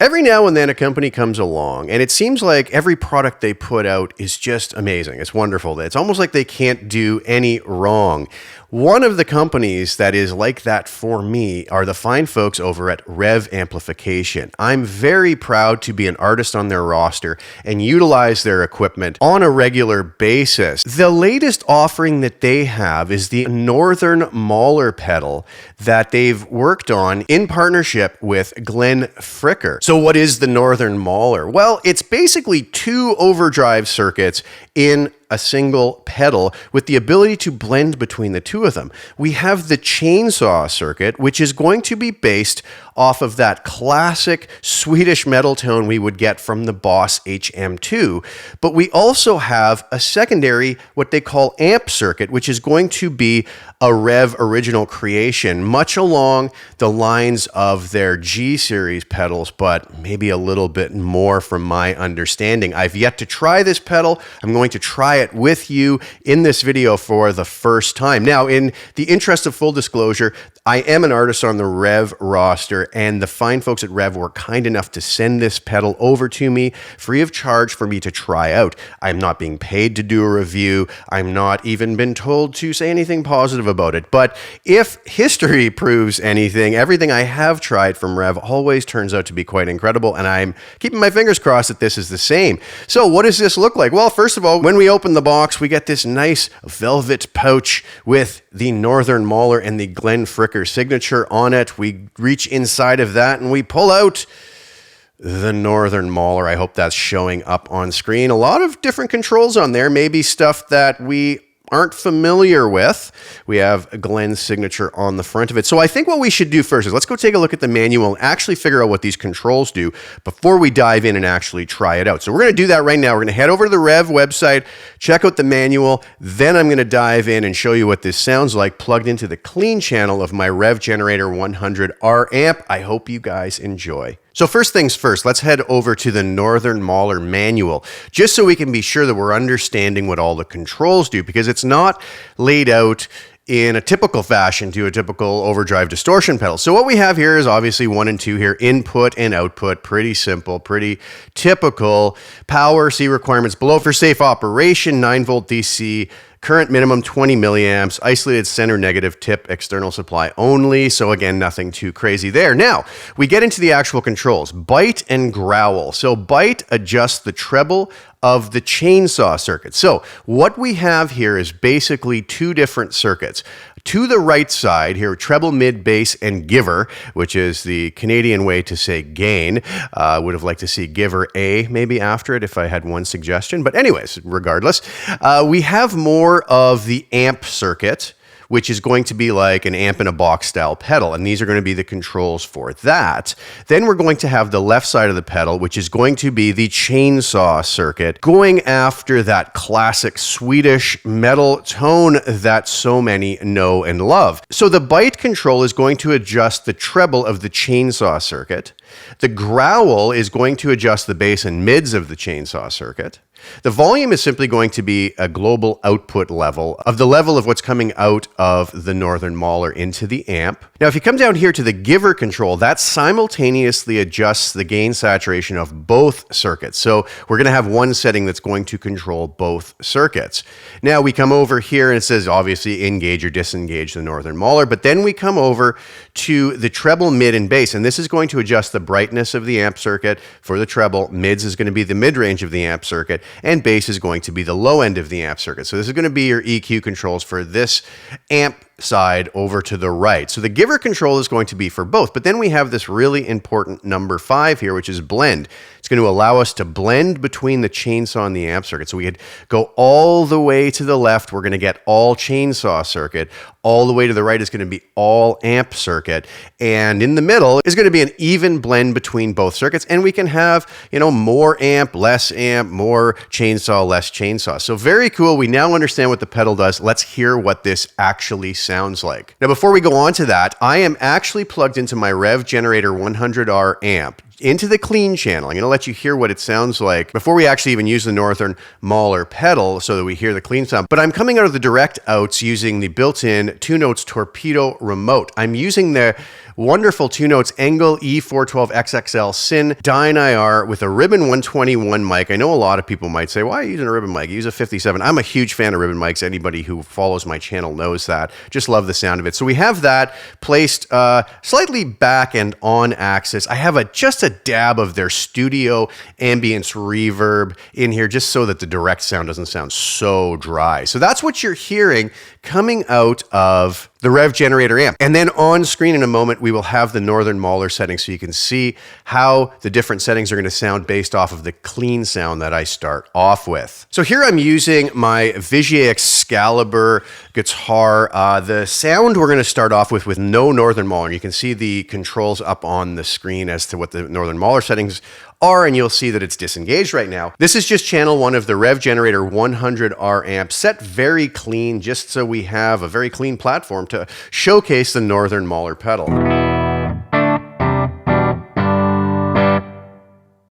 Every now and then a company comes along and it seems like every product they put out is just amazing. It's wonderful. It's almost like they can't do any wrong. One of the companies that is like that for me are the fine folks over at REVV Amplification. I'm very proud to be an artist on their roster and utilize their equipment on a regular basis. The latest offering that they have is the Northern Mauler pedal that they've worked on in partnership with Glenn Fricker. So what is the Northern Mauler? Well, it's basically two overdrive circuits in a single pedal with the ability to blend between the two of them. We have the chainsaw circuit, which is going to be based off of that classic Swedish metal tone we would get from the Boss HM2. But we also have a secondary, what they call amp circuit, which is going to be a REVV original creation, much along the lines of their G series pedals, but maybe a little bit more from my understanding. I've yet to try this pedal. I'm going to try it with you in this video for the first time. Now, in the interest of full disclosure, I am an artist on the REVV roster, and the fine folks at REVV were kind enough to send this pedal over to me free of charge for me to try out. I'm not being paid to do a review. I'm not even been told to say anything positive about it. But if history proves anything, everything I have tried from REVV always turns out to be quite incredible, and I'm keeping my fingers crossed that this is the same. So what does this look like? Well, first of all, when we open the box, we get this nice velvet pouch with the Northern Mauler and the Glenn Fricker signature on it. We reach inside of that and we pull out the Northern Mauler. I hope that's showing up on screen. A lot of different controls on there, maybe stuff that we aren't familiar with. We have Glenn's signature on the front of it. So I think what we should do first is let's go take a look at the manual and actually figure out what these controls do before we dive in and actually try it out. So we're going to do that right now. We're going to head over to the REVV website, check out the manual, then I'm going to dive in and show you what this sounds like plugged into the clean channel of my REVV Generator 100R amp. I hope you guys enjoy. So first things first, let's head over to the Northern Mauler manual, just so we can be sure that we're understanding what all the controls do, because it's not laid out in a typical fashion to a typical overdrive distortion pedal. So what we have here is obviously 1 and 2 here, input and output, pretty simple, pretty typical. Power, C requirements below for safe operation, 9 volt DC, current minimum 20 milliamps, isolated center negative tip, external supply only. So again, nothing too crazy there. Now, we get into the actual controls, bite and growl. So bite adjusts the treble of the chainsaw circuit. So what we have here is basically two different circuits. To the right side here, treble, mid, bass, and giver, which is the Canadian way to say gain. Would have liked to see giver A maybe after it if I had one suggestion. But anyways, regardless, we have more of the amp circuit, which is going to be like an amp in a box style pedal. And these are going to be the controls for that. Then we're going to have the left side of the pedal, which is going to be the chainsaw circuit, going after that classic Swedish metal tone that so many know and love. So the bite control is going to adjust the treble of the chainsaw circuit. The growl is going to adjust the bass and mids of the chainsaw circuit. The volume is simply going to be a global output level of the level of what's coming out of the Northern Mauler into the amp. Now, if you come down here to the giver control, that simultaneously adjusts the gain saturation of both circuits. So we're going to have one setting that's going to control both circuits. Now we come over here and it says obviously engage or disengage the Northern Mauler, but then we come over to the treble, mid, and bass, and this is going to adjust the brightness of the amp circuit for the treble. Mids is going to be the mid-range of the amp circuit, and bass is going to be the low end of the amp circuit. So this is going to be your EQ controls for this amp side over to the right. So the giver control is going to be for both, but then we have this really important number 5 here, which is blend. It's going to allow us to blend between the chainsaw and the amp circuit. So we could go all the way to the left, we're going to get all chainsaw circuit. All the way to the right is going to be all amp circuit. And in the middle is going to be an even blend between both circuits. And we can have, more amp, less amp, more chainsaw, less chainsaw. So very cool. We now understand what the pedal does. Let's hear what this actually sounds like. Now, before we go on to that, I am actually plugged into my REVV Generator 100R amp into the clean channel. I'm going to let you hear what it sounds like before we actually even use the Northern Mauler pedal so that we hear the clean sound. But I'm coming out of the direct outs using the built-in 2 Notes Torpedo remote. I'm using the wonderful 2 Notes Engel E412 XXL Syn Dyne IR with a Ribbon 121 mic. I know a lot of people might say, why are you using a ribbon mic? You use a 57. I'm a huge fan of ribbon mics. Anybody who follows my channel knows that. Just love the sound of it. So we have that placed slightly back and on axis. I have just a dab of their studio ambience reverb in here just so that the direct sound doesn't sound so dry. So that's what you're hearing coming out of the Rev generator amp. And then on screen in a moment, we will have the Northern Mauler settings so you can see how the different settings are going to sound based off of the clean sound that I start off with. So here I'm using my Vigier Excalibur guitar. The sound we're going to start off with no Northern Mauler. You can see the controls up on the screen as to what the Northern Mauler settings are, and you'll see that it's disengaged right now. This is just channel 1 of the Rev Generator 100R amp, set very clean, just so we have a very clean platform to showcase the Northern Mauler pedal. You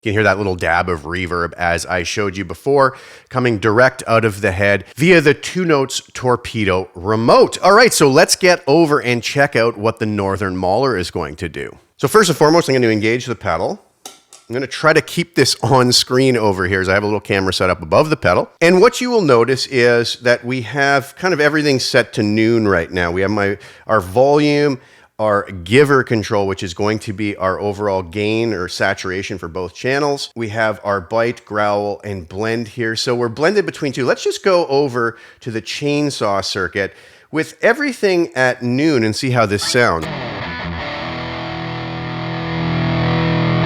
can hear that little dab of reverb as I showed you before, coming direct out of the head via the 2 Notes Torpedo remote. All right, so let's get over and check out what the Northern Mauler is going to do. So first and foremost, I'm going to engage the pedal. I'm going to try to keep this on screen over here as I have a little camera set up above the pedal. And what you will notice is that we have kind of everything set to noon right now. We have our volume, our giver control, which is going to be our overall gain or saturation for both channels. We have our bite, growl, and blend here. So we're blended between two. Let's just go over to the chainsaw circuit with everything at noon and see how this sounds.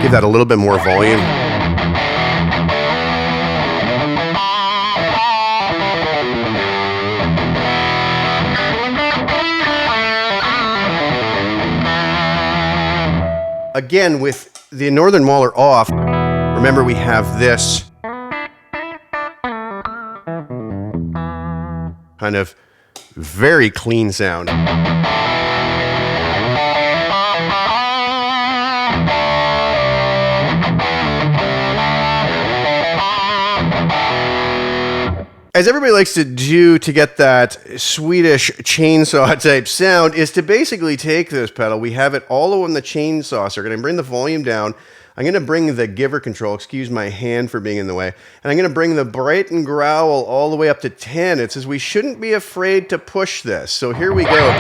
Give that a little bit more volume. Again, with the Northern Mauler off, remember we have this kind of very clean sound. As everybody likes to do to get that Swedish chainsaw type sound is to basically take this pedal. We have it all on the chainsaw circuit. I'm going to bring the volume down. I'm going to bring the giver control, excuse my hand for being in the way, and I'm going to bring the bright and growl all the way up to 10. It says we shouldn't be afraid to push this. So here we go.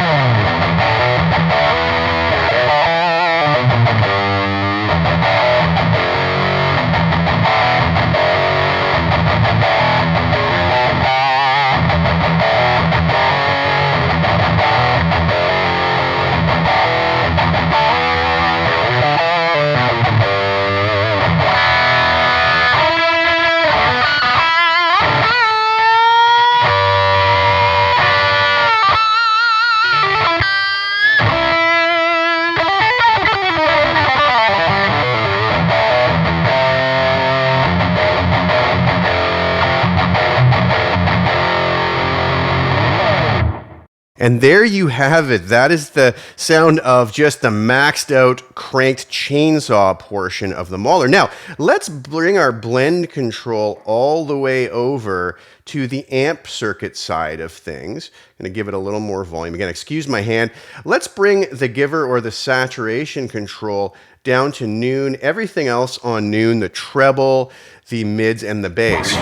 And there you have it. That is the sound of just the maxed out cranked chainsaw portion of the Mauler. Now, let's bring our blend control all the way over to the amp circuit side of things. I'm going to give it a little more volume. Again, excuse my hand. Let's bring the giver or the saturation control down to noon. Everything else on noon, the treble, the mids, and the bass.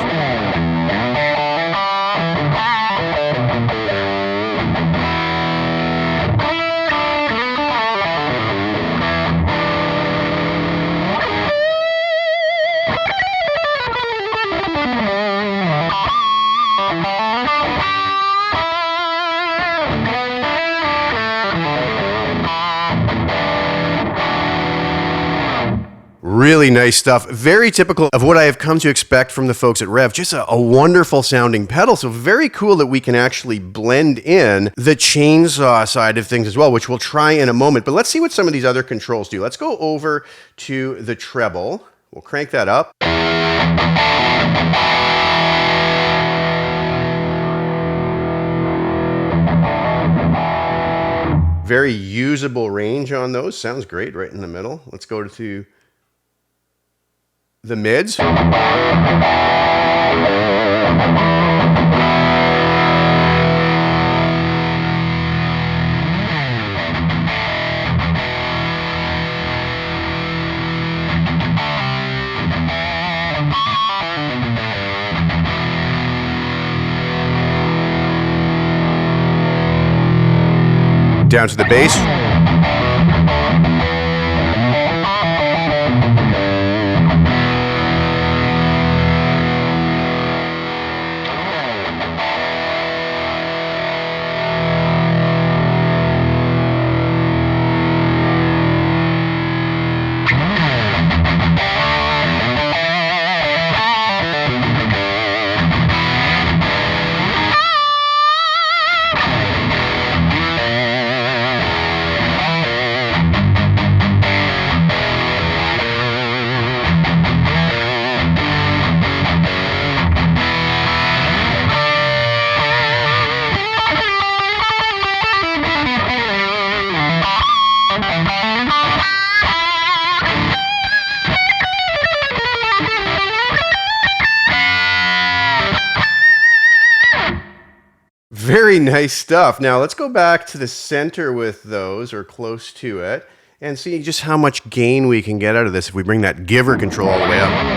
Really nice stuff. Very typical of what I have come to expect from the folks at Rev. Just a wonderful sounding pedal. So very cool that we can actually blend in the chainsaw side of things as well, which we'll try in a moment. But let's see what some of these other controls do. Let's go over to the treble. We'll crank that up. Very usable range on those. Sounds great right in the middle. Let's go to the mids. Down to the bass. Very nice stuff. Now let's go back to the center with those, or close to it, and see just how much gain we can get out of this if we bring that giver control all the way up.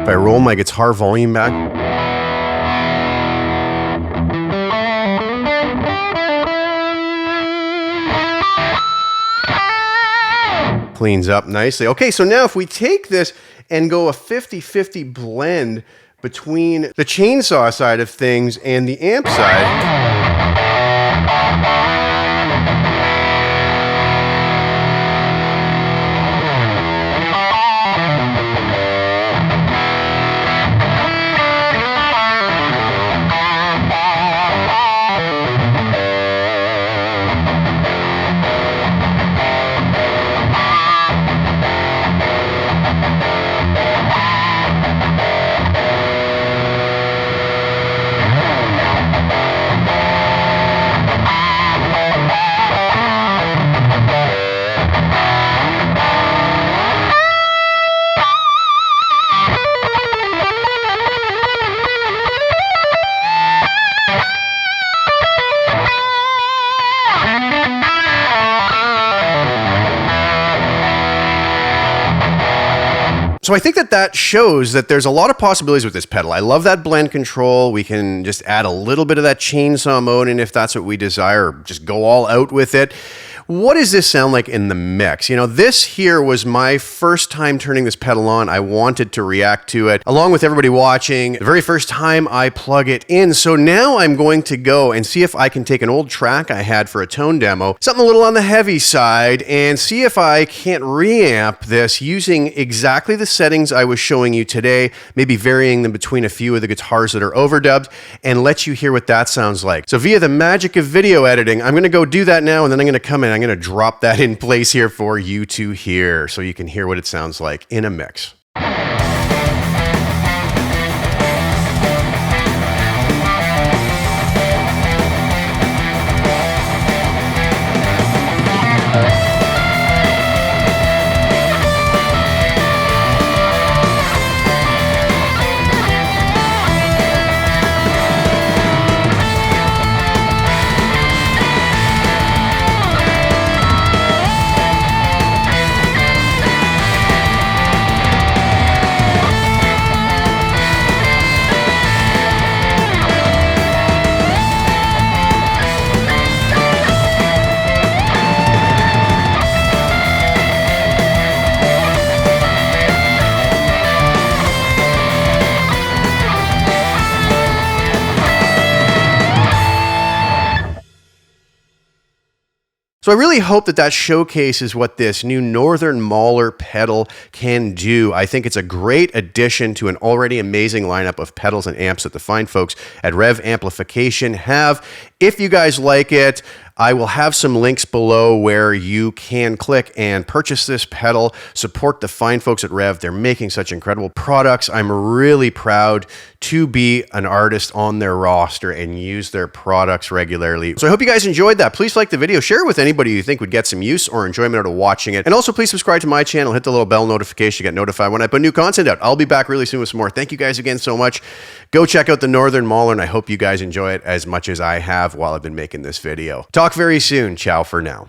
If I roll my guitar volume back, cleans up nicely. Okay, so now if we take this and go a 50-50 blend between the chainsaw side of things and the amp side, so I think that shows that there's a lot of possibilities with this pedal. I love that blend control. We can just add a little bit of that chainsaw mode, and if that's what we desire, just go all out with it. What does this sound like in the mix? You know, this here was my first time turning this pedal on. I wanted to react to it along with everybody watching the very first time I plug it in. So now I'm going to go and see if I can take an old track I had for a tone demo, something a little on the heavy side, and see if I can't reamp this using exactly the settings I was showing you today, maybe varying them between a few of the guitars that are overdubbed, and let you hear what that sounds like. So via the magic of video editing, I'm going to go do that now, and then I'm going to come in. I'm going to drop that in place here for you to hear so you can hear what it sounds like in a mix. So I really hope that showcases what this new Northern Mauler pedal can do. I think it's a great addition to an already amazing lineup of pedals and amps that the fine folks at REVV Amplification have. If you guys like it, I will have some links below where you can click and purchase this pedal, support the fine folks at REVV. They're making such incredible products. I'm really proud to be an artist on their roster and use their products regularly. So I hope you guys enjoyed that. Please like the video, share it with anybody you think would get some use or enjoyment out of watching it. And also please subscribe to my channel, hit the little bell notification to get notified when I put new content out. I'll be back really soon with some more. Thank you guys again so much. Go check out the Northern Mauler, and I hope you guys enjoy it as much as I have while I've been making this video. Talk very soon. Ciao for now.